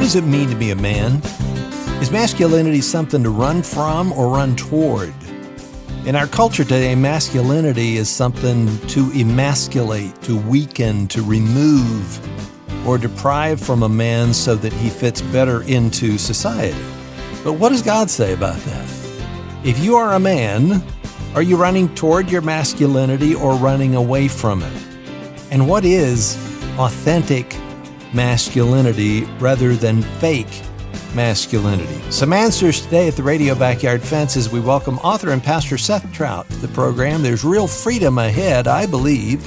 does it mean to be a man? Is masculinity something to run from or run toward? In our culture today, masculinity is something to emasculate, to weaken, to remove, or deprive from a man so that he fits better into society. But what does God say about that? If you are a man, are you running toward your masculinity or running away from it? And what is authentic masculinity rather than fake masculinity? Some answers today at the Radio Backyard Fence as we welcome author and pastor Seth Trout to the program. There's real freedom ahead, I believe.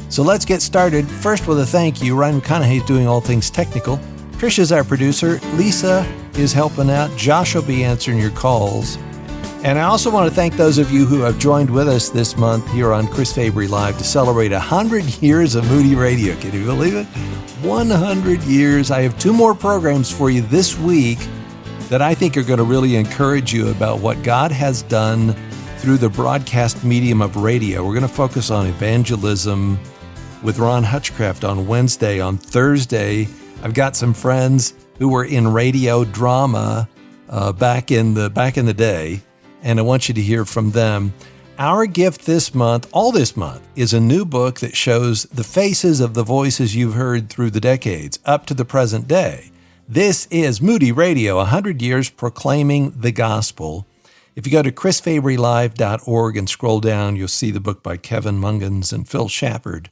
So let's get started. First with a thank you. Ryan McConaughey is doing all things technical. Trish is our producer. Lisa is helping out. Josh will be answering your calls. And I also want to thank those of you who have joined with us this month here on Chris Fabry Live to celebrate 100 years of Moody Radio. Can you believe it? 100 years. I have 2 more programs for you this week that I think are going to really encourage you about what God has done through the broadcast medium of radio. We're going to focus on evangelism with Ron Hutchcraft on Wednesday. On Thursday, I've got some friends who were in radio drama back in the day, and I want you to hear from them. Our gift this month, all this month, is a new book that shows the faces of the voices you've heard through the decades up to the present day. This is Moody Radio, 100 years proclaiming the gospel. If you go to chrisfabrylive.org and scroll down, you'll see the book by Kevin Mungans and Phil Shepard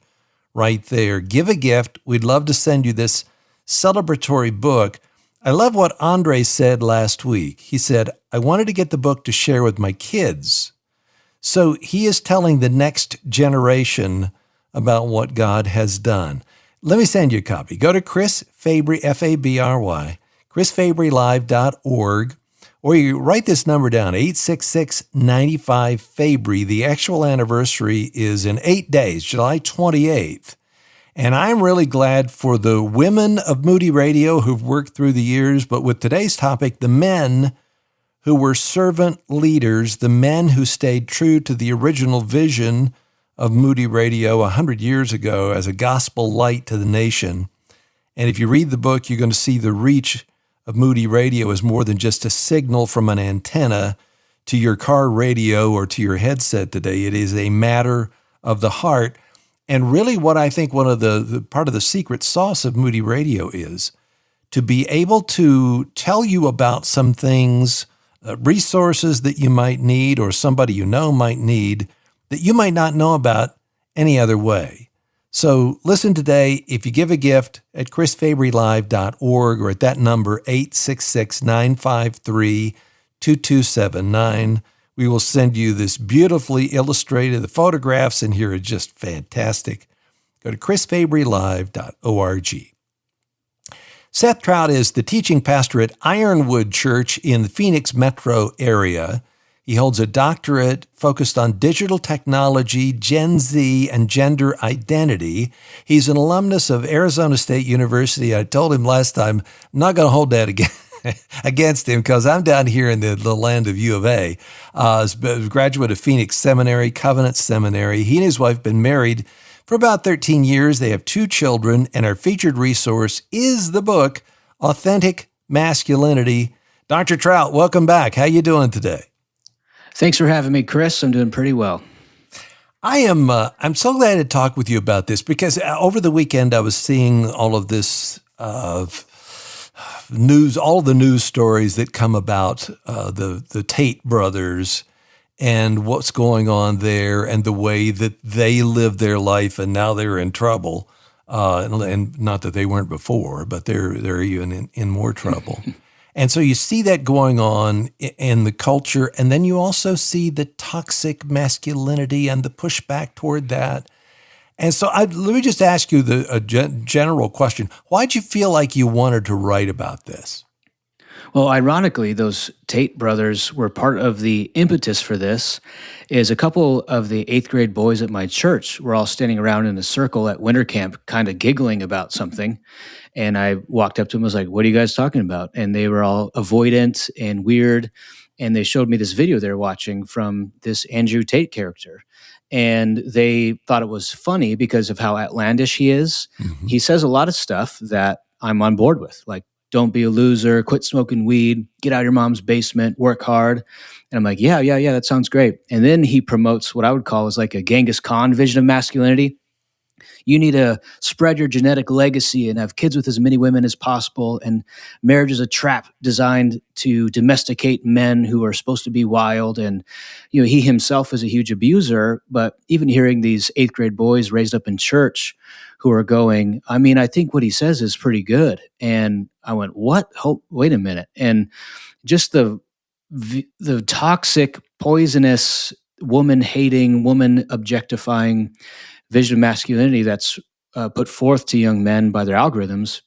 right there. Give a gift. We'd love to send you this celebratory book. I love what Andre said last week. He said, I wanted to get the book to share with my kids. So he is telling the next generation about what God has done. Let me send you a copy. Go to Chris Fabry, F-A-B-R-Y, chrisfabrylive.org, or you write this number down, 866-95-FABRY. The actual anniversary is in 8 days, July 28th. And I'm really glad for the women of Moody Radio who've worked through the years, but with today's topic, the men who were servant leaders, the men who stayed true to the original vision of Moody Radio 100 years ago as a gospel light to the nation. And if you read the book, you're going to see the reach of Moody Radio as more than just a signal from an antenna to your car radio or to your headset today. It is a matter of the heart. And really what I think one of the part of the secret sauce of Moody Radio is to be able to tell you about some things, resources that you might need or somebody you know might need that you might not know about any other way. So listen today. If you give a gift at chrisfabrylive.org or at that number, 866-953-2279, we will send you this beautifully illustrated. The photographs in here are just fantastic. Go to chrisfabrylive.org. Seth Trout is the teaching pastor at Ironwood Church in the Phoenix metro area. He holds a doctorate focused on digital technology, Gen Z, and gender identity. He's an alumnus of Arizona State University. I told him last time, I'm not going to hold that against him because I'm down here in the land of U of A. He's a graduate of Phoenix Seminary, Covenant Seminary. He and his wife have been married for about 13 years. They have 2 children, and our featured resource is the book, Authentic Masculinity. Dr. Trout, welcome back. How you doing today? Thanks for having me, Chris. I'm doing pretty well. I'm so glad to talk with you about this because over the weekend I was seeing all of this news, all the news stories that come about the Tate brothers and what's going on there and the way that they lived their life and now they're in trouble. And not that they weren't before, but they're even in more trouble. And so you see that going on in the culture, and then you also see the toxic masculinity and the pushback toward that. And so let me just ask you a general question. Why'd you feel like you wanted to write about this? Well, ironically, those Tate brothers were part of the impetus for this. Is a couple of the 8th grade boys at my church were all standing around in a circle at winter camp, kind of giggling about something. And I walked up to them and was like, what are you guys talking about? And they were all avoidant and weird. And they showed me this video they were watching from this Andrew Tate character. And they thought it was funny because of how outlandish he is. Mm-hmm. He says a lot of stuff that I'm on board with, like don't be a loser, quit smoking weed, get out of your mom's basement, work hard. And I'm like, yeah, that sounds great. And then he promotes what I would call is like a Genghis Khan vision of masculinity. You need to spread your genetic legacy and have kids with as many women as possible. And marriage is a trap designed to domesticate men who are supposed to be wild. And, he himself is a huge abuser. But even hearing these 8th grade boys raised up in church who are going, I think what he says is pretty good. And I went, what? Wait a minute. And just the toxic, poisonous, woman hating, woman objectifying vision of masculinity that's put forth to young men by their algorithms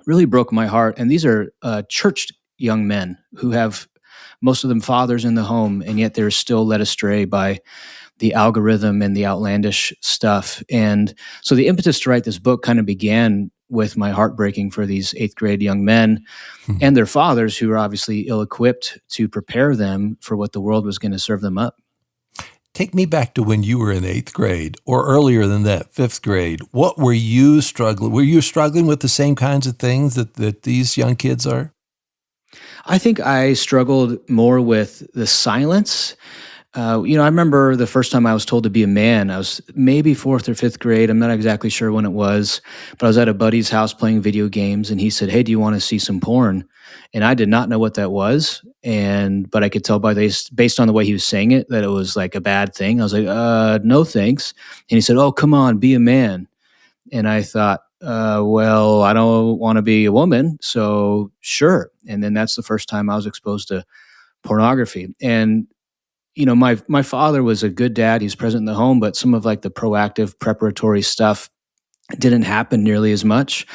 really broke my heart. And these are church young men who have most of them fathers in the home, and yet they're still led astray by the algorithm and the outlandish stuff. And so the impetus to write this book kind of began with my heartbreaking for these 8th grade young men and their fathers who are obviously ill-equipped to prepare them for what the world was going to serve them up. Take me back to when you were in 8th grade or earlier than that, 5th grade. What were you struggling? Were you struggling with the same kinds of things that these young kids are? I think I struggled more with the silence. I remember the first time I was told to be a man. I was maybe 4th or 5th grade. I'm not exactly sure when it was, but I was at a buddy's house playing video games, and he said, "Hey, do you want to see some porn?" And I did not know what that was, but I could tell based on the way he was saying it that it was like a bad thing. I was like, "No, thanks." And he said, "Oh, come on, be a man." And I thought, well, I don't want to be a woman, so sure. And then that's the first time I was exposed to pornography. And my father was a good dad. He was present in the home, but some of like the proactive preparatory stuff didn't happen nearly as much.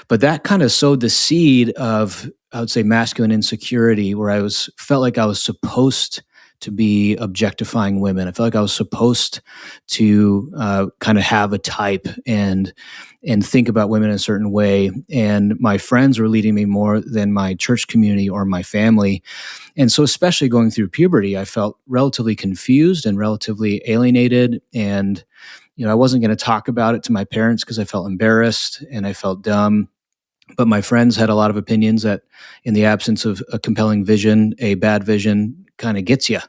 But that kind of sowed the seed of, I would say, masculine insecurity, where felt like I was supposed to be objectifying women. I felt like I was supposed to kind of have a type and think about women in a certain way. And my friends were leading me more than my church community or my family. And so especially going through puberty, I felt relatively confused and relatively alienated. And, I wasn't going to talk about it to my parents because I felt embarrassed and I felt dumb. But my friends had a lot of opinions that in the absence of a compelling vision, a bad vision kind of gets you.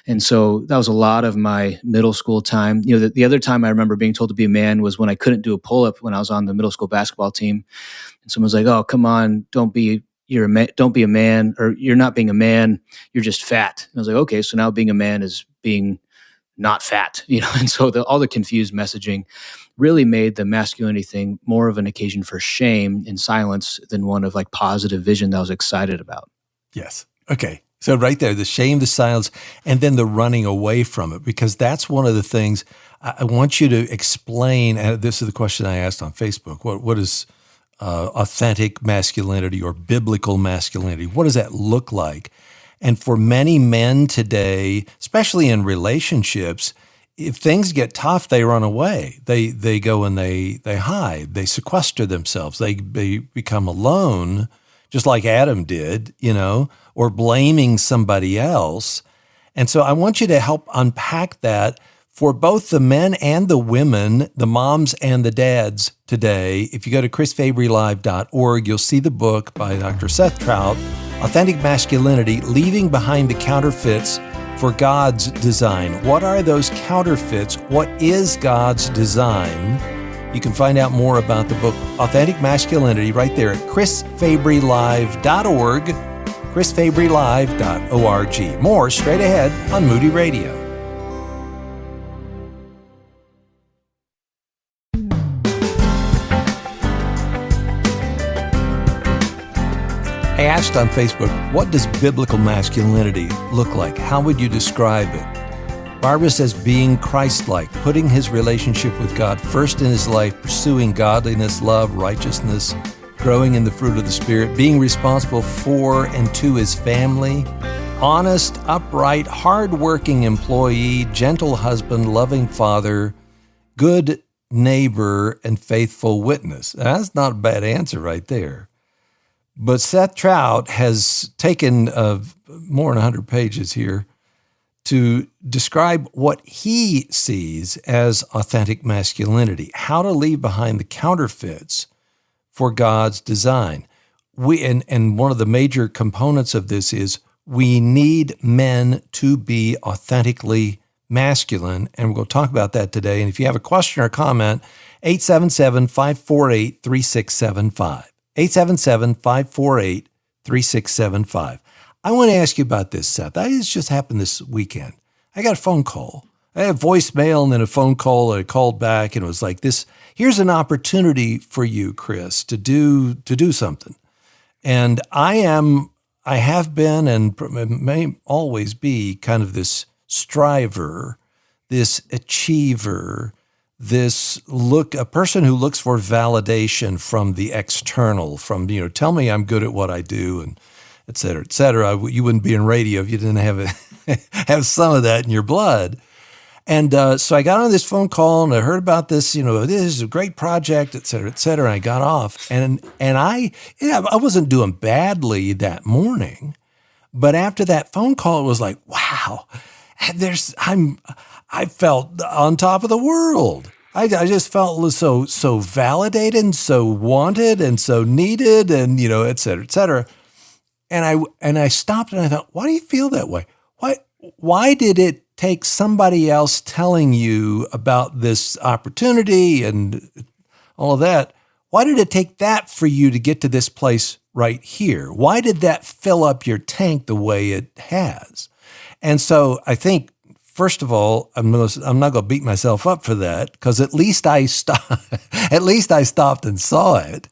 And so that was a lot of my middle school time. The other time I remember being told to be a man was when I couldn't do a pull-up when I was on the middle school basketball team. And someone was like, "Oh, come on, don't be a man, or you're not being a man, you're just fat." And I was like, okay, so now being a man is being not fat, and so all the confused messaging really made the masculinity thing more of an occasion for shame and silence than one of like positive vision that I was excited about. Yes. Okay. So right there, the shame, the silence, and then the running away from it, because that's one of the things I want you to explain. And this is the question I asked on Facebook. What is authentic masculinity or biblical masculinity? What does that look like? And for many men today, especially in relationships, if things get tough, they run away. They go and they hide. They sequester themselves. They become alone, just like Adam did, or blaming somebody else. And so I want you to help unpack that for both the men and the women, the moms and the dads today. If you go to chrisfabrylive.org, you'll see the book by Dr. Seth Trout, Authentic Masculinity, Leaving Behind the Counterfeits for God's Design. What are those counterfeits? What is God's design? You can find out more about the book, Authentic Masculinity, right there at chrisfabrylive.org, chrisfabrylive.org. More straight ahead on Moody Radio. I asked on Facebook, what does biblical masculinity look like? How would you describe it? Barbara says being Christ-like, putting his relationship with God first in his life, pursuing godliness, love, righteousness, growing in the fruit of the Spirit, being responsible for and to his family, honest, upright, hard-working employee, gentle husband, loving father, good neighbor, and faithful witness. Now, that's not a bad answer right there. But Seth Trout has taken more than 100 pages here to describe what he sees as authentic masculinity, how to leave behind the counterfeits for God's design. and one of the major components of this is we need men to be authentically masculine, and we're going to talk about that today. And if you have a question or comment, 877-548-3675. 877-548-3675. I want to ask you about this, Seth. This just happened this weekend. I got a phone call. I had a voicemail and then a phone call, and I called back, and it was like this: here's an opportunity for you, Chris, to do something. And I have been and may always be kind of this striver, this achiever, a person who looks for validation from the external, from, tell me I'm good at what I do, and et cetera, et cetera. You wouldn't be in radio if you didn't have some of that in your blood. And so I got on this phone call and I heard about this, this is a great project, et cetera, et cetera. And I got off and I wasn't doing badly that morning, but after that phone call, it was like, wow, I felt on top of the world. I just felt so validated and so wanted and so needed and, et cetera, et cetera. And I stopped and I thought, why do you feel that way? Why did it take somebody else telling you about this opportunity and all of that? Why did it take that for you to get to this place right here? Why did that fill up your tank the way it has? And so I think, first of all, I'm not going to beat myself up for that, because at least I stopped and saw it,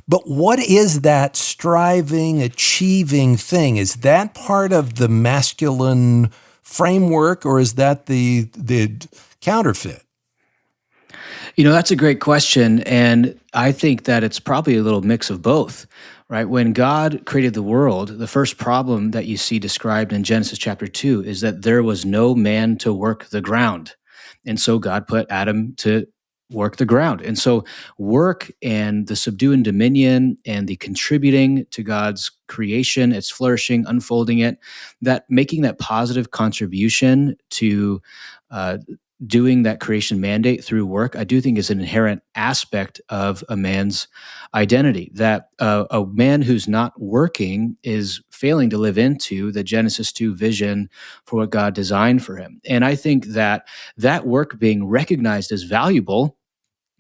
But what is that striving, achieving thing? Is that part of the masculine framework, or is that the counterfeit? That's a great question. And I think that it's probably a little mix of both, right? When God created the world, the first problem that you see described in Genesis chapter 2 is that there was no man to work the ground. And so God put Adam to work the ground. And so work and the subdue and dominion and the contributing to God's creation, its flourishing, unfolding it, that making that positive contribution to doing that creation mandate through work, I do think is an inherent aspect of a man's identity. That a man who's not working is failing to live into the Genesis 2 vision for what God designed for him. And I think that work being recognized as valuable,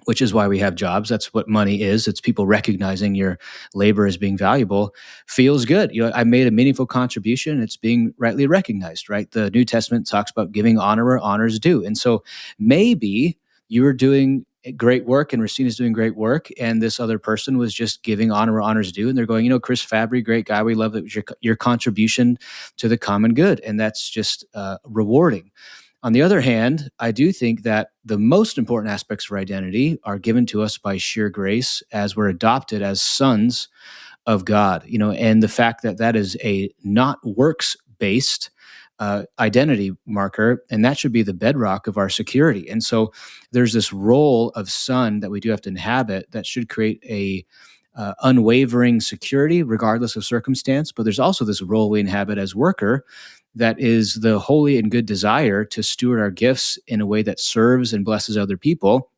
which is why we have jobs. That's what money is. It's people recognizing your labor as being valuable, feels good. I made a meaningful contribution. It's being rightly recognized, right? The New Testament talks about giving honor where honor is due. And so maybe you were doing great work and Racina's doing great work, and this other person was just giving honor where honor is due. And they're going, Chris Fabry, great guy. We love it. Your contribution to the common good. And that's just rewarding. On the other hand, I do think that the most important aspects of our identity are given to us by sheer grace as we're adopted as sons of God, and the fact that that is a not works-based identity marker, and that should be the bedrock of our security. And so there's this role of son that we do have to inhabit that should create a unwavering security regardless of circumstance, but there's also this role we inhabit as worker that is the holy and good desire to steward our gifts in a way that serves and blesses other people,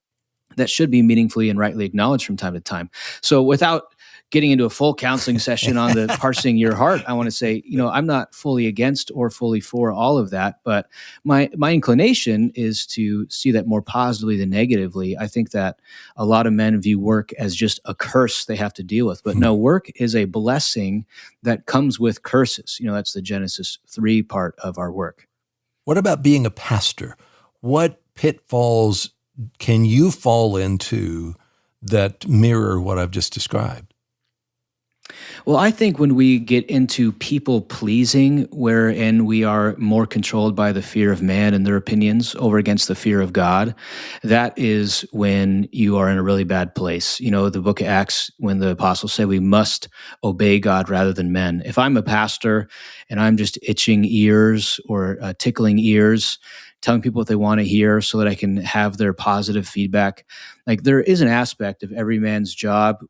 that should be meaningfully and rightly acknowledged from time to time. So without getting into a full counseling session on the parsing your heart, I want to say, I'm not fully against or fully for all of that, but my inclination is to see that more positively than negatively. I think that a lot of men view work as just a curse they have to deal with, but no, work is a blessing that comes with curses. That's the Genesis 3 part of our work. What about being a pastor? What pitfalls can you fall into that mirror what I've just described? Well, I think when we get into people pleasing, wherein we are more controlled by the fear of man and their opinions over against the fear of God, that is when you are in a really bad place. The book of Acts, when the apostles say we must obey God rather than men. If I'm a pastor and I'm just itching ears or tickling ears, telling people what they want to hear so that I can have their positive feedback, like there is an aspect of every man's job,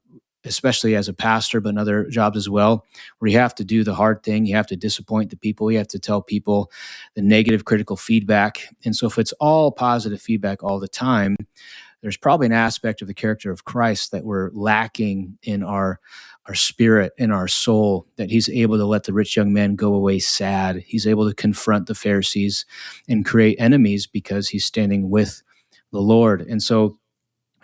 especially as a pastor, but in other jobs as well, where you have to do the hard thing. You have to disappoint the people. You have to tell people the negative critical feedback. And so if it's all positive feedback all the time, there's probably an aspect of the character of Christ that we're lacking in our spirit, in our soul, that he's able to let the rich young man go away sad. He's able to confront the Pharisees and create enemies because he's standing with the Lord. And so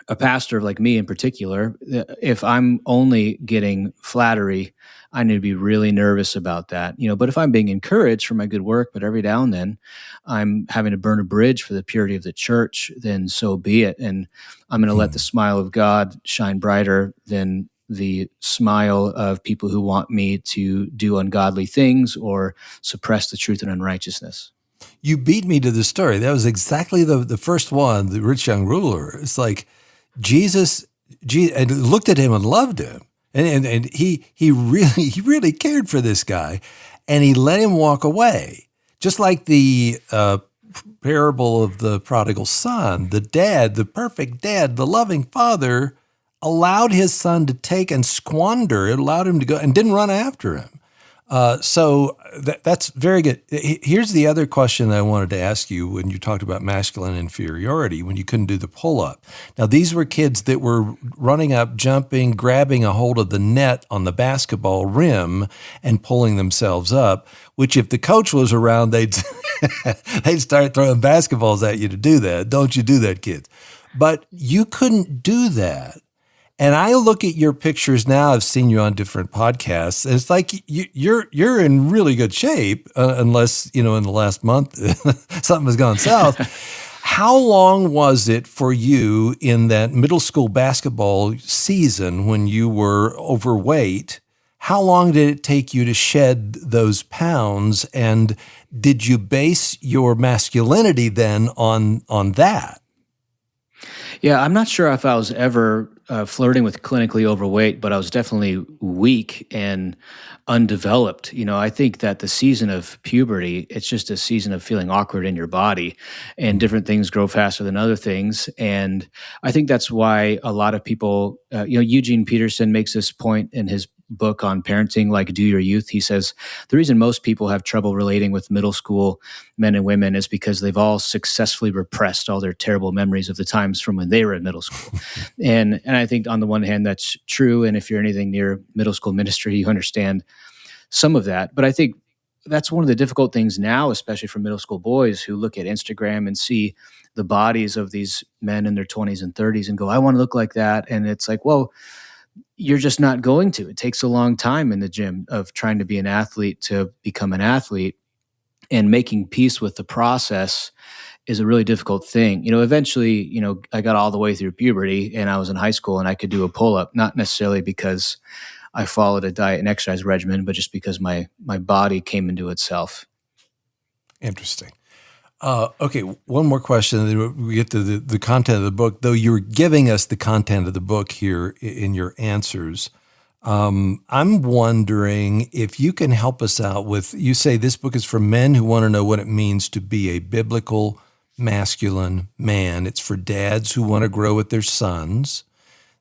a pastor like me in particular, if I'm only getting flattery, I need to be really nervous about that. But if I'm being encouraged for my good work, but every now and then I'm having to burn a bridge for the purity of the church, then so be it. And I'm going to let the smile of God shine brighter than the smile of people who want me to do ungodly things or suppress the truth and unrighteousness. You beat me to the story. That was exactly the first one, the rich young ruler. It's like Jesus and looked at him and loved him. And he really cared for this guy, and he let him walk away. Just like the parable of the prodigal son, the dad, the perfect dad, the loving father, allowed his son to take and squander. It allowed him to go and didn't run after him. So that's very good. Here's the other question that I wanted to ask you when you talked about masculine inferiority, when you couldn't do the pull-up. Now, these were kids that were running up, jumping, grabbing a hold of the net on the basketball rim and pulling themselves up, which if the coach was around, they'd start throwing basketballs at you to do that. Don't you do that, kids? But you couldn't do that. And I look at your pictures now. I've seen you on different podcasts, and it's like you're in really good shape, unless in the last month something has gone south. How long was it for you in that middle school basketball season when you were overweight? How long did it take you to shed those pounds, and did you base your masculinity then on that? Yeah, I'm not sure if I was ever flirting with clinically overweight, but I was definitely weak and undeveloped. I think that the season of puberty, it's just a season of feeling awkward in your body, and different things grow faster than other things. And I think that's why a lot of people, Eugene Peterson makes this point in his book on parenting, like Do Your Youth. He says the reason most people have trouble relating with middle school men and women is because they've all successfully repressed all their terrible memories of the times from when they were in middle school. And I think on the one hand, that's true. And if you're anything near middle school ministry, you understand some of that. But I think that's one of the difficult things now, especially for middle school boys who look at Instagram and see the bodies of these men in their 20s and 30s and go, I want to look like that. And it's like, well, you're just not going to. It takes a long time in the gym of trying to be an athlete to become an athlete, and making peace with the process is a really difficult thing. Eventually, I got all the way through puberty and I was in high school and I could do a pull-up, not necessarily because I followed a diet and exercise regimen, but just because my body came into itself. Interesting. Okay, one more question, and then we get to the content of the book, though you're giving us the content of the book here in your answers. I'm wondering if you can help us out with, you say this book is for men who want to know what it means to be a biblical, masculine man. It's for dads who want to grow with their sons.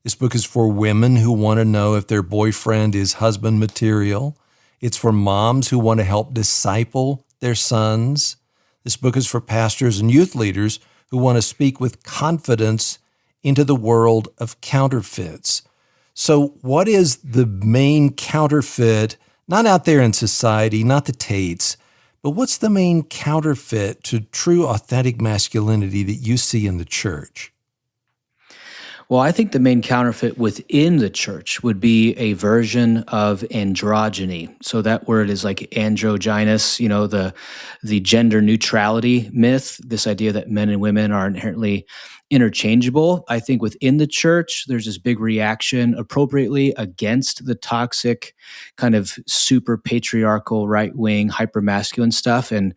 This book is for women who want to know if their boyfriend is husband material. It's for moms who want to help disciple their sons. This book is for pastors and youth leaders who want to speak with confidence into the world of counterfeits. So what is the main counterfeit, not out there in society, not the Tates, but what's the main counterfeit to true, authentic masculinity that you see in the church? Well, I think the main counterfeit within the church would be a version of androgyny. So that word is like androgynous, the gender neutrality myth, this idea that men and women are inherently interchangeable. I think within the church, there's this big reaction appropriately against the toxic kind of super patriarchal, right-wing, hyper-masculine stuff. And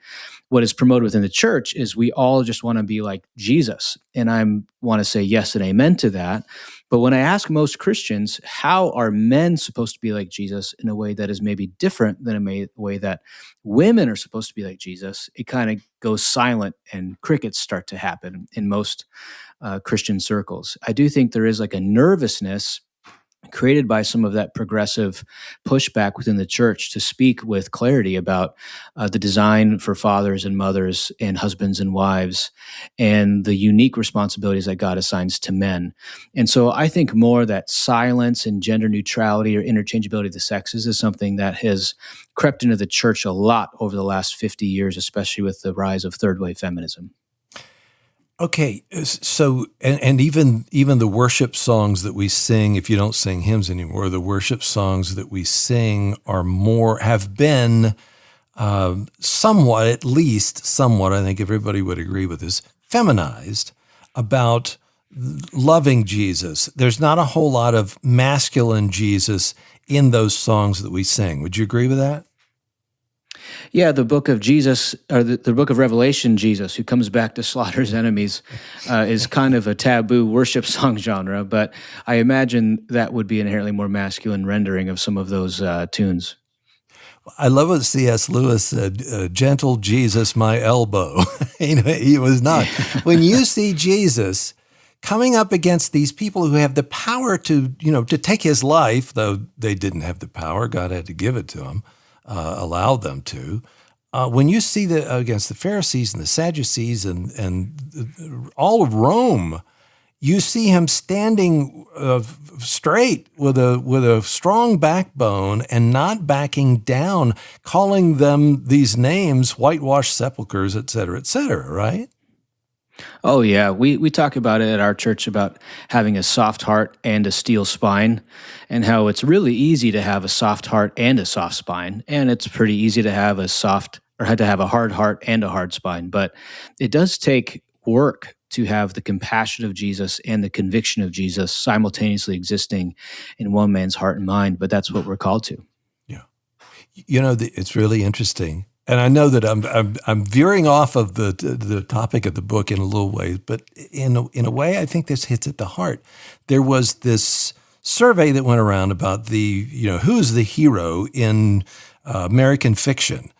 what is promoted within the church is we all just want to be like Jesus. And I want to say yes and amen to that. But when I ask most Christians, how are men supposed to be like Jesus in a way that is maybe different than a way that women are supposed to be like Jesus, it kind of goes silent and crickets start to happen in most Christian circles. I do think there is like a nervousness created by some of that progressive pushback within the church to speak with clarity about the design for fathers and mothers and husbands and wives and the unique responsibilities that God assigns to men. And so I think more that silence and gender neutrality or interchangeability of the sexes is something that has crept into the church a lot over the last 50 years, especially with the rise of third wave feminism. Okay, so and even the worship songs that we sing, if you don't sing hymns anymore, the worship songs that we sing have been somewhat, at least somewhat, I think everybody would agree with this, feminized about loving Jesus. There's not a whole lot of masculine Jesus in those songs that we sing. Would you agree with that? Yeah, the book of Jesus, or the book of Revelation, Jesus, who comes back to slaughter his enemies, is kind of a taboo worship song genre, but I imagine that would be an inherently more masculine rendering of some of those tunes. I love what C.S. Lewis said, gentle Jesus, my elbow. He was not. When you see Jesus coming up against these people who have the power to take his life, though they didn't have the power, God had to give it to them, allow them to. When you see against the Pharisees and the Sadducees and all of Rome, you see him standing straight with a strong backbone and not backing down, calling them these names, whitewashed sepulchres, et cetera, right? Oh, yeah. We talk about it at our church about having a soft heart and a steel spine, and how it's really easy to have a soft heart and a soft spine. And it's pretty easy to have a hard heart and a hard spine. But it does take work to have the compassion of Jesus and the conviction of Jesus simultaneously existing in one man's heart and mind. But that's what we're called to. Yeah. It's really interesting. And I know that I'm veering off of the topic of the book in a little way, but in a way, I think this hits at the heart. There was this survey that went around about who's the hero in American fiction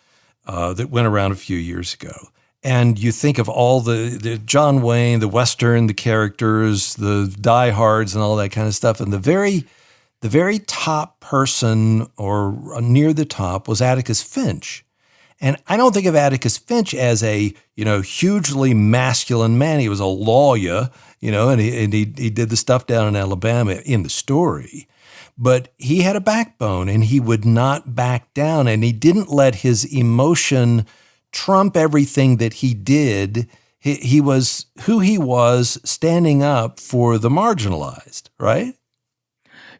that went around a few years ago. And you think of all the John Wayne, the Western, the characters, the diehards, and all that kind of stuff. And the very top person, or near the top, was Atticus Finch. And I don't think of Atticus Finch as a hugely masculine man. He was a lawyer, and he did the stuff down in Alabama in the story. But he had a backbone, and he would not back down, and he didn't let his emotion trump everything that he did. He was who he was, standing up for the marginalized, right?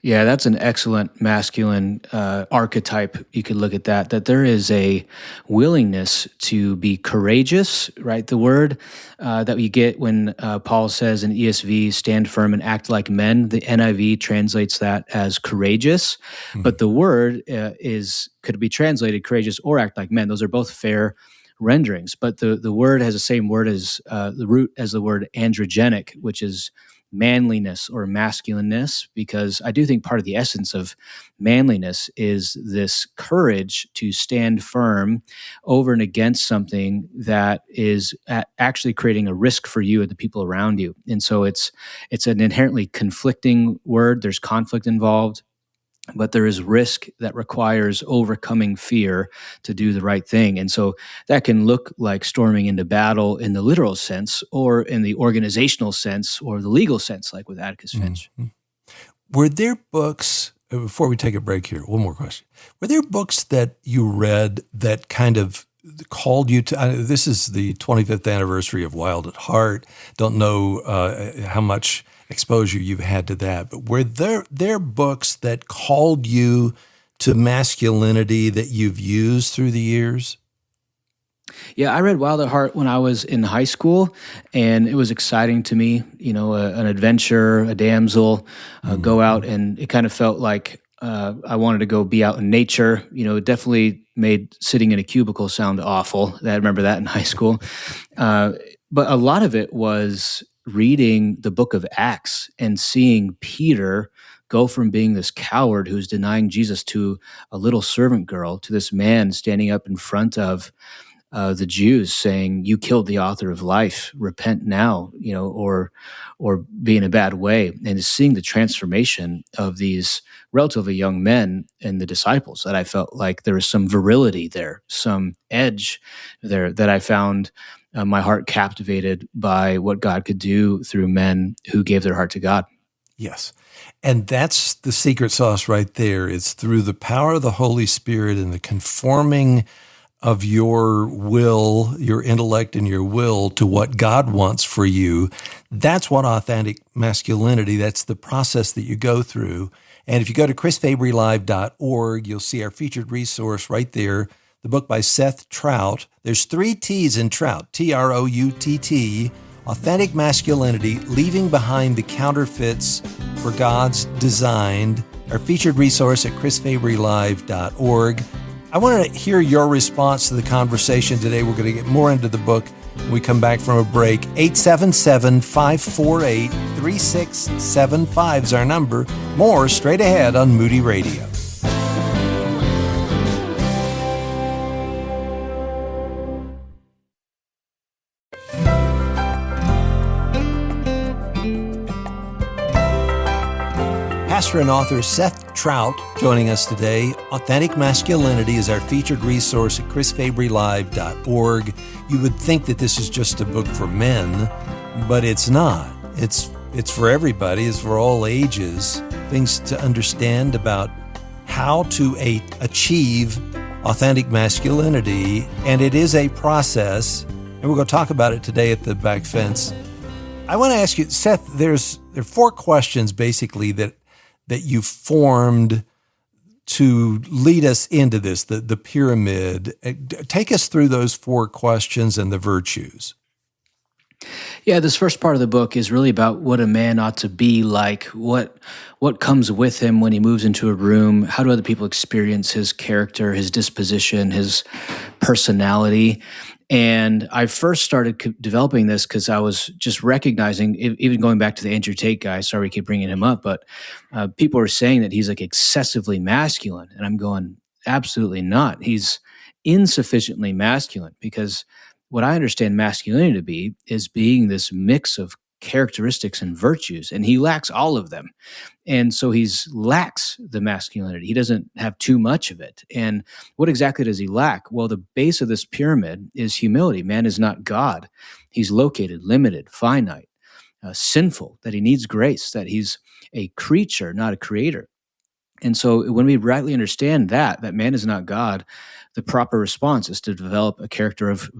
Yeah, that's an excellent masculine archetype. You could look at that there is a willingness to be courageous, right? The word that we get when Paul says in ESV, stand firm and act like men, the NIV translates that as courageous. Mm-hmm. But the word could be translated courageous or act like men. Those are both fair renderings. But the word has the same word as the root as the word androgenic, which is manliness or masculineness, because I do think part of the essence of manliness is this courage to stand firm over and against something that is actually creating a risk for you and the people around you. And so it's an inherently conflicting word. There's conflict involved, but there is risk that requires overcoming fear to do the right thing. And so that can look like storming into battle in the literal sense, or in the organizational sense, or the legal sense, like with Atticus Finch. Mm-hmm. Were there books, before we take a break here, one more question. Were there books that you read that kind of called you to, this is the 25th anniversary of Wild at Heart. Don't know how much exposure you've had to that, but were there books that called you to masculinity that you've used through the years? Yeah, I read Wild at Heart when I was in high school, and it was exciting to me. An adventure, a damsel, go out, and it kind of felt like I wanted to go be out in nature. It definitely made sitting in a cubicle sound awful. I remember that in high school. But a lot of it was reading the book of Acts and seeing Peter go from being this coward who's denying Jesus to a little servant girl to this man standing up in front of the Jews saying, "You killed the author of life. Repent now," or be in a bad way. And seeing the transformation of these relatively young men and the disciples, that I felt like there was some virility there, some edge there that I found my heart captivated by what God could do through men who gave their heart to God. Yes. And that's the secret sauce right there. It's through the power of the Holy Spirit and the conforming of your will, your intellect and your will to what God wants for you. That's what authentic masculinity, that's the process that you go through. And if you go to chrisfabrylive.org, you'll see our featured resource right there, the book by Seth Trout. There's 3 T's in Trout, Troutt, Authentic Masculinity, Leaving Behind the Counterfeits for God's Designed, our featured resource at chrisfabrylive.org. I want to hear your response to the conversation today. We're going to get more into the book when we come back from a break. 877-548-3675 is our number. More straight ahead on Moody Radio. Pastor and author Seth Trout joining us today. Authentic Masculinity is our featured resource at chrisfabrylive.org. You would think that this is just a book for men, but it's not. It's for everybody. It's for all ages. Things to understand about how to achieve authentic masculinity, and it is a process, and we're going to talk about it today at the back fence. I want to ask you, Seth, there are 4 questions basically that you formed to lead us into this, the pyramid. Take us through those 4 questions and the virtues. Yeah, this first part of the book is really about what a man ought to be like, what comes with him when he moves into a room, how do other people experience his character, his disposition, his personality. And I first started developing this because I was just recognizing, even going back to the Andrew Tate guy, sorry we keep bringing him up, but people are saying that he's like excessively masculine. And I'm going, absolutely not. He's insufficiently masculine, because what I understand masculinity to be is being this mix of characteristics and virtues, and he lacks all of them. And so lacks the masculinity. He doesn't have too much of it. And what exactly does he lack? Well, the base of this pyramid is humility. Man is not God. He's located, limited, finite, sinful, that he needs grace, that he's a creature, not a creator. And so when we rightly understand that man is not God, the proper response is to develop a characteristic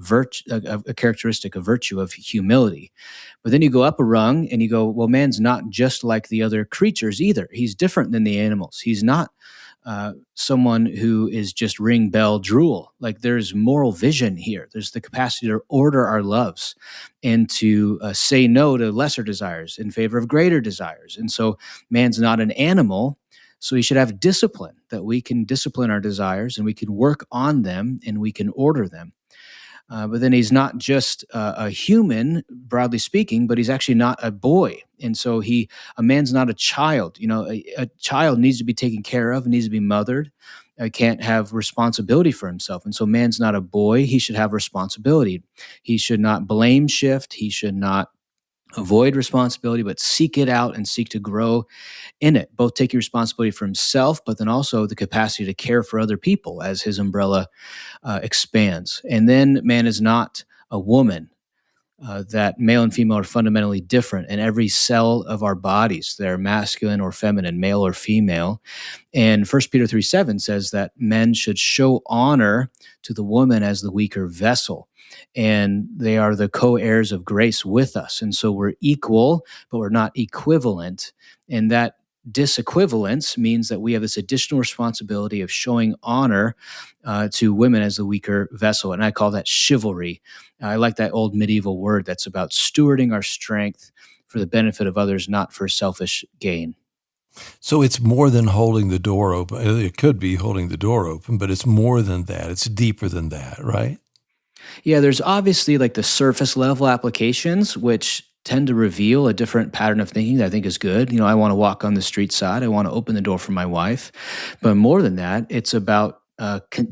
of virtue, of humility. But then you go up a rung and you go, well, man's not just like the other creatures either. He's different than the animals. He's not someone who is just ring, bell, drool. Like, there's moral vision here. There's the capacity to order our loves and to say no to lesser desires in favor of greater desires. And so man's not an animal. So he should have discipline, that we can discipline our desires and we can work on them and we can order them. But then he's not just a human, broadly speaking, but he's actually not a boy. And so a man's not a child. A child needs to be taken care of, needs to be mothered, can't have responsibility for himself. And so man's not a boy. He should have responsibility. He should not blame shift. He should not avoid responsibility, but seek it out and seek to grow in it, both taking responsibility for himself, but then also the capacity to care for other people as his umbrella expands. And then man is not a woman, that male and female are fundamentally different in every cell of our bodies. They're masculine or feminine, male or female. And 1 Peter 3:7 says that men should show honor to the woman as the weaker vessel. And they are the co-heirs of grace with us. And so we're equal, but we're not equivalent. And that disequivalence means that we have this additional responsibility of showing honor to women as the weaker vessel. And I call that chivalry. I like that old medieval word that's about stewarding our strength for the benefit of others, not for selfish gain. So it's more than holding the door open. It could be holding the door open, but it's more than that. It's deeper than that, right? Yeah, there's obviously like the surface level applications, which tend to reveal a different pattern of thinking that I think is good. I want to walk on the street side. I want to open the door for my wife. But more than that, it's about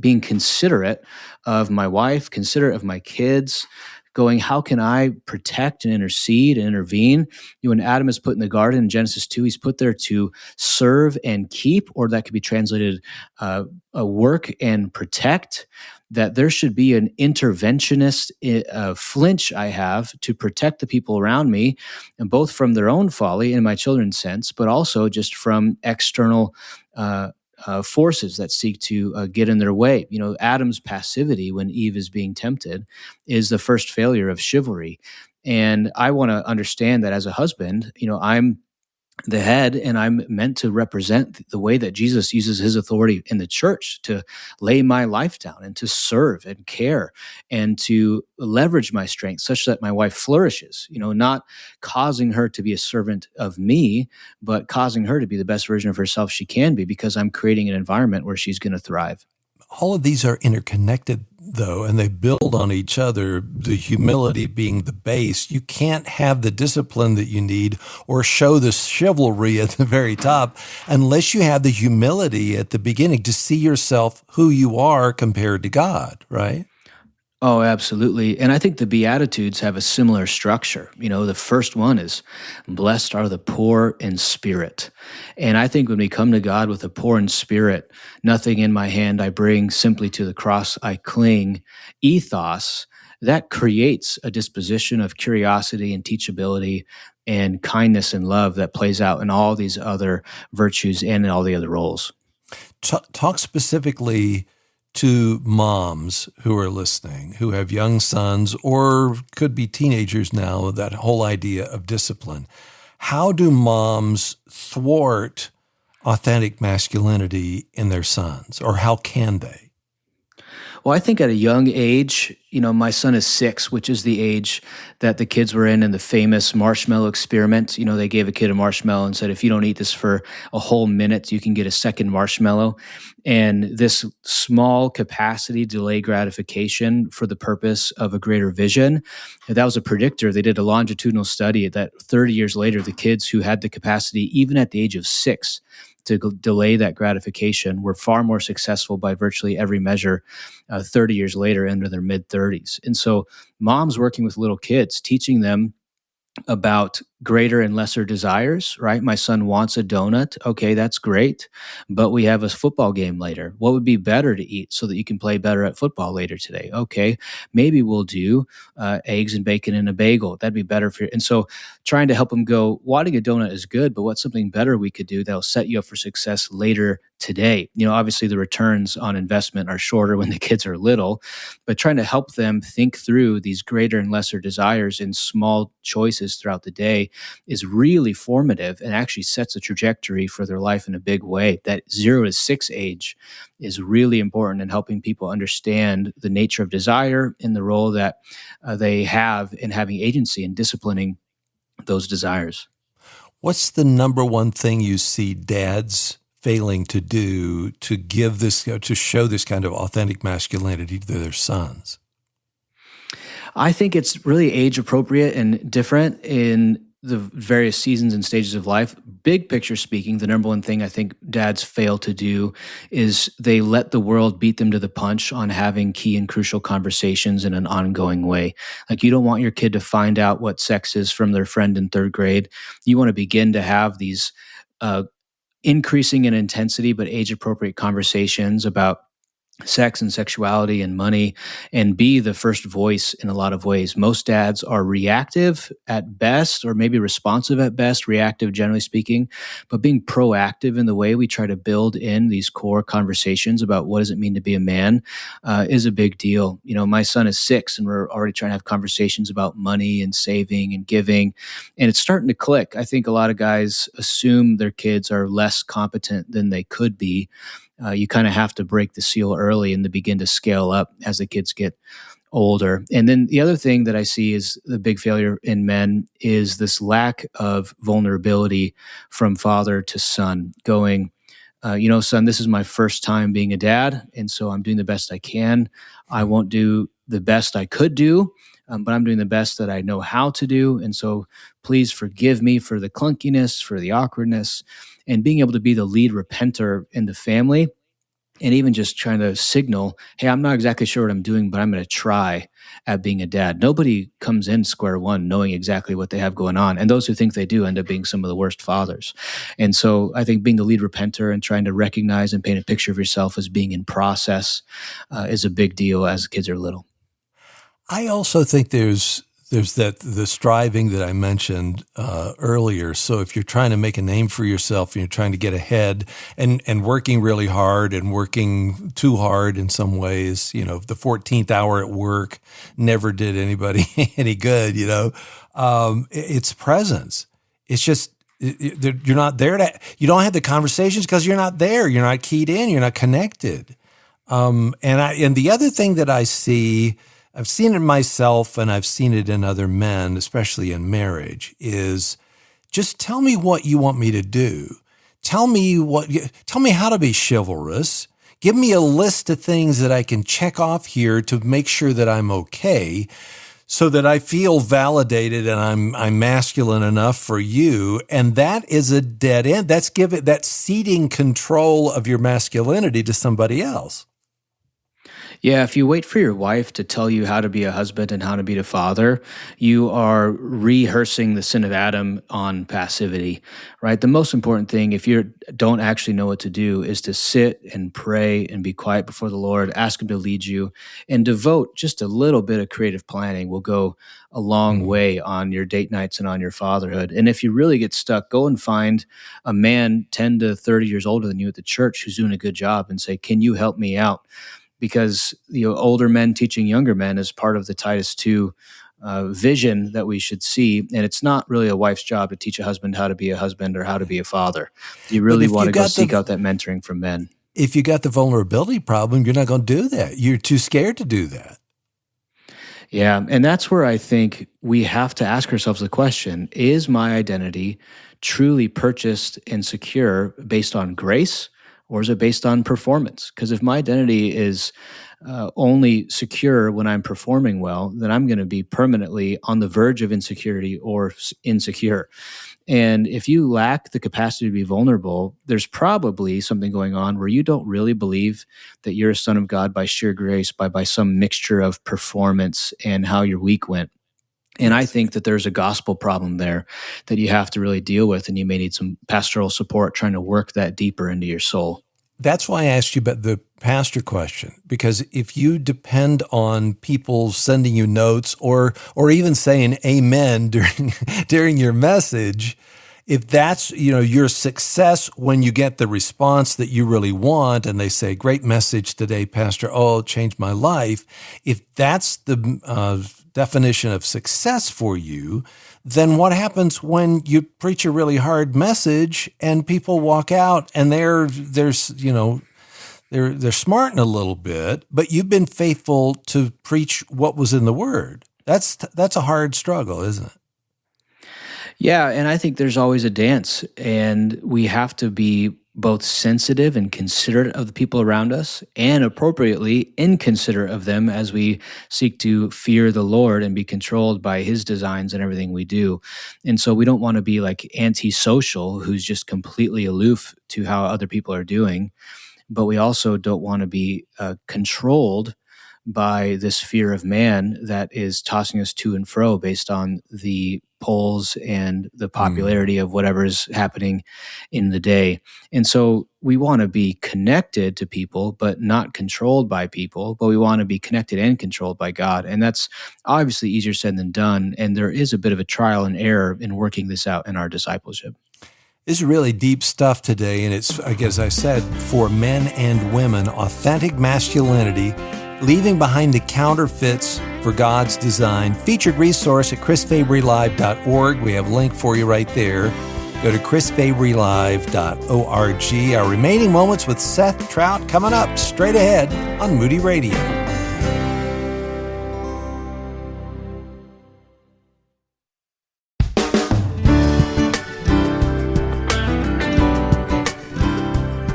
being considerate of my wife, considerate of my kids, going, how can I protect and intercede and intervene? When Adam is put in the garden in Genesis 2, he's put there to serve and keep, or that could be translated work and protect. That there should be an interventionist flinch I have to protect the people around me, and both from their own folly in my children's sense, but also just from external forces that seek to get in their way. Adam's passivity when Eve is being tempted is the first failure of chivalry. And I want to understand that as a husband, I'm the head and I'm meant to represent the way that Jesus uses his authority in the church to lay my life down and to serve and care and to leverage my strength such that my wife flourishes, not causing her to be a servant of me, but causing her to be the best version of herself she can be, because I'm creating an environment where she's going to thrive. All of these are interconnected, though, and they build on each other, the humility being the base. You can't have the discipline that you need or show the chivalry at the very top unless you have the humility at the beginning to see yourself who you are compared to God, right? Oh, absolutely. And I think the Beatitudes have a similar structure. The first one is, blessed are the poor in spirit. And I think when we come to God with a poor in spirit, nothing in my hand I bring, simply to the cross I cling, ethos, that creates a disposition of curiosity and teachability and kindness and love that plays out in all these other virtues and in all the other roles. Talk specifically to moms who are listening, who have young sons or could be teenagers now, that whole idea of discipline. How do moms thwart authentic masculinity in their sons, or how can they? Well, I think at a young age, my son is 6, which is the age that the kids were in the famous marshmallow experiment. They gave a kid a marshmallow and said, if you don't eat this for a whole minute, you can get a second marshmallow. And this small capacity delay gratification for the purpose of a greater vision, that was a predictor. They did a longitudinal study that 30 years later, the kids who had the capacity, even at the age of 6, to delay that gratification were far more successful by virtually every measure 30 years later into their mid-30s. And so moms working with little kids, teaching them about greater and lesser desires, right? My son wants a donut. Okay, that's great. But we have a football game later. What would be better to eat so that you can play better at football later today? Okay, maybe we'll do eggs and bacon and a bagel. That'd be better for you. And so trying to help them go, wanting a donut is good, but what's something better we could do that'll set you up for success later today? Obviously the returns on investment are shorter when the kids are little, but trying to help them think through these greater and lesser desires in small choices throughout the day is really formative and actually sets a trajectory for their life in a big way. That 0 to 6 age is really important in helping people understand the nature of desire and the role that they have in having agency and disciplining those desires. What's the number one thing you see dads failing to do to give this, to show this kind of authentic masculinity to their sons? I think it's really age appropriate and different in the various seasons and stages of life. Big picture speaking, the number one thing I think dads fail to do is they let the world beat them to the punch on having key and crucial conversations in an ongoing way. Like, you don't want your kid to find out what sex is from their friend in 3rd grade. You want to begin to have these increasing in intensity but age appropriate conversations about sex and sexuality and money, and be the first voice in a lot of ways. Most dads are reactive at best, or maybe responsive at best, reactive generally speaking, but being proactive in the way we try to build in these core conversations about what does it mean to be a man is a big deal. My son is 6 and we're already trying to have conversations about money and saving and giving, and it's starting to click. I think a lot of guys assume their kids are less competent than they could be. You kind of have to break the seal early and to begin to scale up as the kids get older. And then the other thing that I see is the big failure in men is this lack of vulnerability from father to son, going, son, this is my first time being a dad, and so I'm doing the best I can. I won't do the best I could do, but I'm doing the best that I know how to do. And so please forgive me for the clunkiness, for the awkwardness, and being able to be the lead repenter in the family and even just trying to signal, hey, I'm not exactly sure what I'm doing, but I'm going to try at being a dad. Nobody comes in square one knowing exactly what they have going on. And those who think they do end up being some of the worst fathers. And so I think being the lead repenter and trying to recognize and paint a picture of yourself as being in process is a big deal as kids are little. I also think there's the striving that I mentioned earlier. So if you're trying to make a name for yourself and you're trying to get ahead and working really hard and working too hard in some ways, the 14th hour at work never did anybody any good, it's presence. It's just, you're not there you don't have the conversations because you're not there. You're not keyed in. You're not connected. And the other thing that I see, I've seen it in myself and I've seen it in other men, especially in marriage, is just tell me what you want me to do. Tell me how to be chivalrous. Give me a list of things that I can check off here to make sure that I'm okay, so that I feel validated and I'm masculine enough for you. And that is a dead end. That's ceding control of your masculinity to somebody else. Yeah, if you wait for your wife to tell you how to be a husband and how to be a father, you are rehearsing the sin of Adam on passivity, right? The most important thing, if you don't actually know what to do, is to sit and pray and be quiet before the Lord, ask Him to lead you, and devote just a little bit of creative planning will go a long way on your date nights and on your fatherhood. And if you really get stuck, go and find a man 10 to 30 years older than you at the church who's doing a good job and say, can you help me out? Because older men teaching younger men is part of the Titus 2 vision that we should see. And it's not really a wife's job to teach a husband how to be a husband or how to be a father. You really want to go seek out that mentoring from men. If you got the vulnerability problem, you're not going to do that. You're too scared to do that. Yeah, and that's where I think we have to ask ourselves the question, is my identity truly purchased and secure based on grace, or is it based on performance? Because if my identity is only secure when I'm performing well, then I'm going to be permanently on the verge of insecurity or insecure. And if you lack the capacity to be vulnerable, there's probably something going on where you don't really believe that you're a son of God by sheer grace, by some mixture of performance and how your week went. And I think that there's a gospel problem there that you have to really deal with, and you may need some pastoral support trying to work that deeper into your soul. That's why I asked you about the pastor question, because if you depend on people sending you notes or even saying amen during your message, if that's, your success when you get the response that you really want and they say, great message today, Pastor, it changed my life. If that's the definition of success for you, then what happens when you preach a really hard message and people walk out and they're smarting a little bit, but you've been faithful to preach what was in the Word? That's a hard struggle, isn't it? Yeah, and I think there's always a dance, and we have to be both sensitive and considerate of the people around us, and appropriately inconsiderate of them as we seek to fear the Lord and be controlled by His designs in everything we do. And so we don't want to be like antisocial, who's just completely aloof to how other people are doing, but we also don't want to be controlled by this fear of man that is tossing us to and fro based on the polls and the popularity of whatever is happening in the day. And so we want to be connected to people, but not controlled by people, but we want to be connected and controlled by God. And that's obviously easier said than done. And there is a bit of a trial and error in working this out in our discipleship. This is really deep stuff today. And it's, as I said, for men and women, authentic masculinity, leaving behind the counterfeits for God's design. Featured resource at chrisfabrylive.org. We have a link for you right there. Go to chrisfabrylive.org. Our remaining moments with Seth Trout coming up straight ahead on Moody Radio.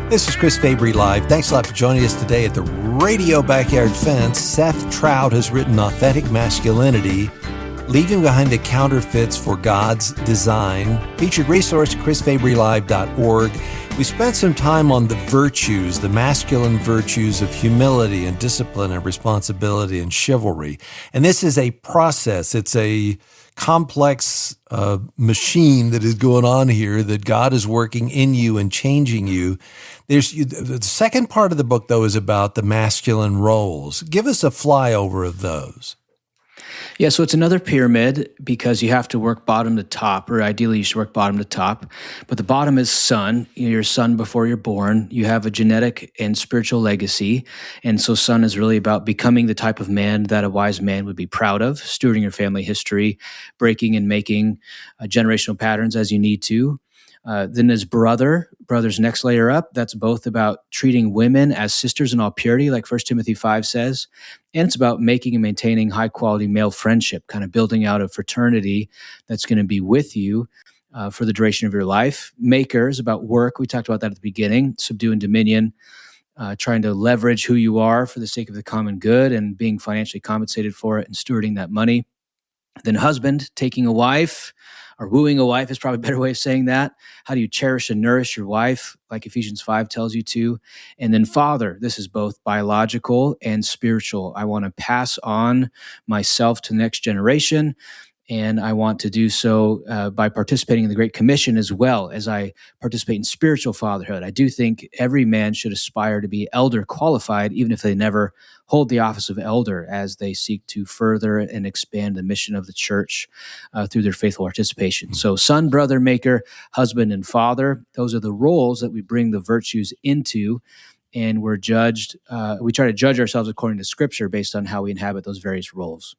This is Chris Fabry Live. Thanks a lot for joining us today at the Radio Backyard Fence. Seth Trout has written Authentic Masculinity. Leaving Behind the Counterfeits for God's Design. Featured resource, chrisfabrylive.org. We spent some time on the virtues, the masculine virtues of humility and discipline and responsibility and chivalry. And this is a process. It's a complex machine that is going on here, that God is working in you and changing you. The second part of the book, though, is about the masculine roles. Give us a flyover of those. Yeah, so it's another pyramid because you have to work bottom to top, or ideally you should work bottom to top. But the bottom is son. You're a son before you're born. You have a genetic and spiritual legacy. And so son is really about becoming the type of man that a wise man would be proud of, stewarding your family history, breaking and making generational patterns as you need to. Then there's brother's next layer up. That's both about treating women as sisters in all purity, like 1 Timothy 5 says. And it's about making and maintaining high quality male friendship, kind of building out a fraternity that's going to be with you for the duration of your life. Maker is about work. We talked about that at the beginning, subdue and dominion, trying to leverage who you are for the sake of the common good and being financially compensated for it and stewarding that money. Then husband, taking a wife, or wooing a wife is probably a better way of saying that. How do you cherish and nourish your wife, like Ephesians 5 tells you to? And then father, this is both biological and spiritual. I want to pass on myself to the next generation. And I want to do so by participating in the Great Commission as well as I participate in spiritual fatherhood. I do think every man should aspire to be elder qualified, even if they never hold the office of elder, as they seek to further and expand the mission of the church through their faithful participation. So son, brother, maker, husband, and father, those are the roles that we bring the virtues into. And we're judged, we try to judge ourselves according to Scripture based on how we inhabit those various roles.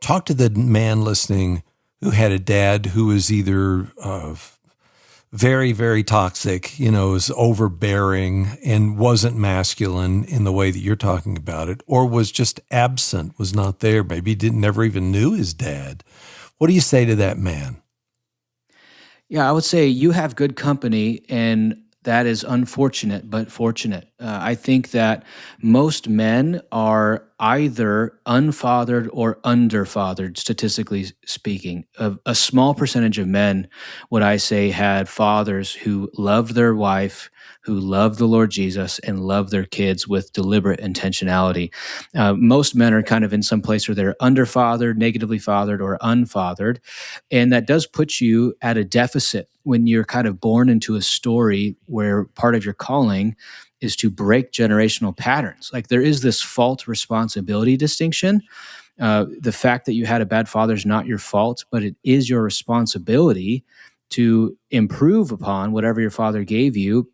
Talk to the man listening who had a dad who was either very, very toxic, was overbearing and wasn't masculine in the way that you're talking about it, or was just absent, was not there. Maybe never even knew his dad. What do you say to that man? Yeah, I would say you have good company, and that is unfortunate, but fortunate. I think that most men are either unfathered or underfathered, statistically speaking. A small percentage of men, what I say, had fathers who loved their wife, who loved the Lord Jesus, and loved their kids with deliberate intentionality. Most men are kind of in some place where they're underfathered, negatively fathered, or unfathered. And that does put you at a deficit when you're kind of born into a story where part of your calling is to break generational patterns. Like there is this fault responsibility distinction. The fact that you had a bad father is not your fault, but it is your responsibility to improve upon whatever your father gave you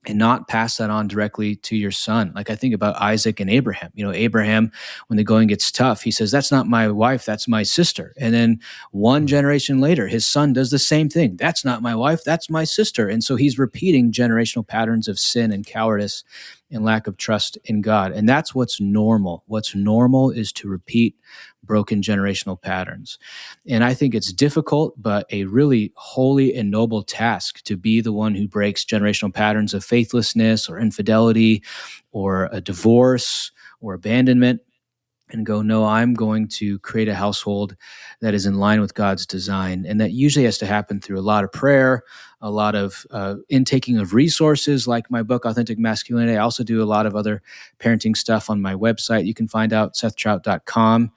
and not pass that on directly to your son. Like I think about Isaac and Abraham. Abraham, when the going gets tough, he says, "That's not my wife, that's my sister." And then one generation later, his son does the same thing. "That's not my wife, that's my sister." And so he's repeating generational patterns of sin and cowardice and lack of trust in God. And that's what's normal. What's normal is to repeat broken generational patterns. And I think it's difficult, but a really holy and noble task to be the one who breaks generational patterns of faithlessness or infidelity or a divorce or abandonment and go, no, I'm going to create a household that is in line with God's design. And that usually has to happen through a lot of prayer, a lot of intaking of resources like my book, Authentic Masculinity. I also do a lot of other parenting stuff on my website. You can find out sethtrout.com.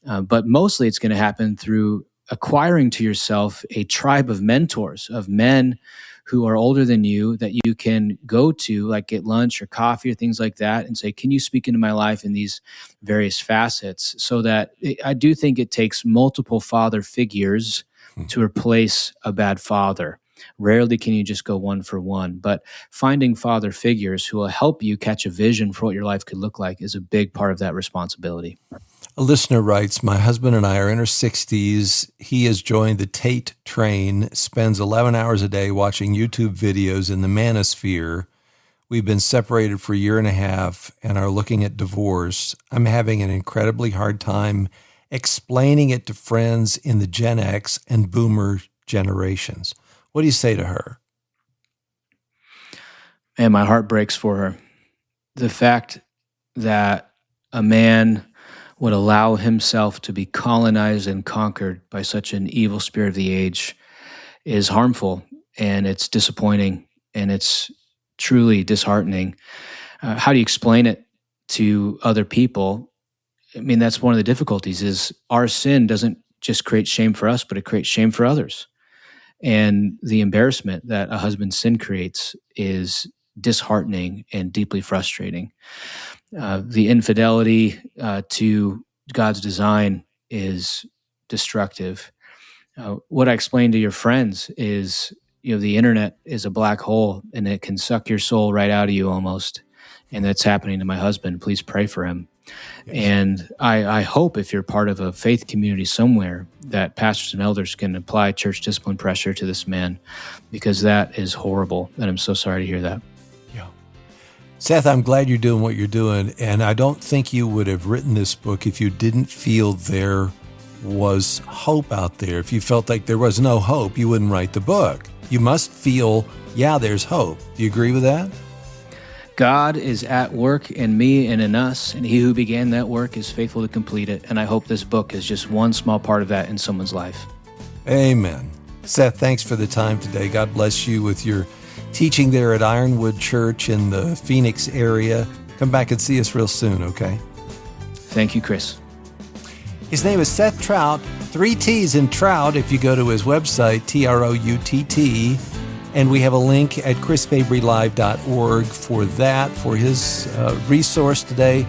But mostly it's going to happen through acquiring to yourself a tribe of mentors, of men who are older than you that you can go to, like get lunch or coffee or things like that, and say, "Can you speak into my life in these various facets?" So that I do think it takes multiple father figures to replace a bad father. Rarely can you just go one for one, but finding father figures who will help you catch a vision for what your life could look like is a big part of that responsibility. A listener writes, "My husband and I are in our 60s. He has joined the Tate train, spends 11 hours a day watching YouTube videos in the manosphere. We've been separated for a year and a half and are looking at divorce. I'm having an incredibly hard time explaining it to friends in the Gen X and Boomer generations." What do you say to her? And my heart breaks for her. The fact that a man would allow himself to be colonized and conquered by such an evil spirit of the age is harmful, and it's disappointing, and it's truly disheartening. How do you explain it to other people? I mean, that's one of the difficulties is our sin doesn't just create shame for us, but it creates shame for others. And the embarrassment that a husband's sin creates is disheartening and deeply frustrating. The infidelity to God's design is destructive. What I explain to your friends is, the internet is a black hole and it can suck your soul right out of you almost. And that's happening to my husband. Please pray for him. Yes. And I hope if you're part of a faith community somewhere that pastors and elders can apply church discipline pressure to this man, because that is horrible. And I'm so sorry to hear that. Yeah. Seth, I'm glad you're doing what you're doing. And I don't think you would have written this book if you didn't feel there was hope out there. If you felt like there was no hope, you wouldn't write the book. You must feel, there's hope. Do you agree with that? God is at work in me and in us, and he who began that work is faithful to complete it. And I hope this book is just one small part of that in someone's life. Amen. Seth, thanks for the time today. God bless you with your teaching there at Ironwood Church in the Phoenix area. Come back and see us real soon, okay? Thank you, Chris. His name is Seth Trout, 3 T's in Trout if you go to his website, TROUTT. And we have a link at chrisfabrylive.org for that, for his resource today,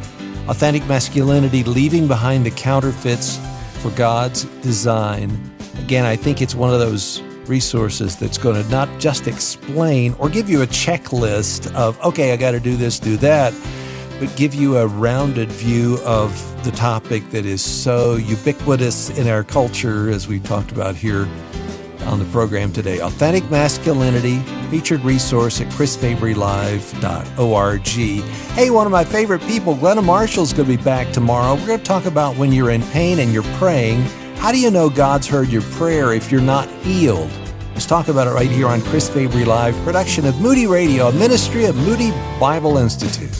Authentic Masculinity, Leaving Behind the Counterfeits for God's Design. Again, I think it's one of those resources that's going to not just explain or give you a checklist of, okay, I got to do this, do that, but give you a rounded view of the topic that is so ubiquitous in our culture, as we talked about here on the program today. Authentic Masculinity, featured resource at chrisfabrylive.org. Hey, one of my favorite people, Glenna Marshall's going to be back tomorrow. We're going to talk about when you're in pain and you're praying. How do you know God's heard your prayer if you're not healed? Let's talk about it right here on Chris Fabry Live, production of Moody Radio, a ministry of Moody Bible Institute.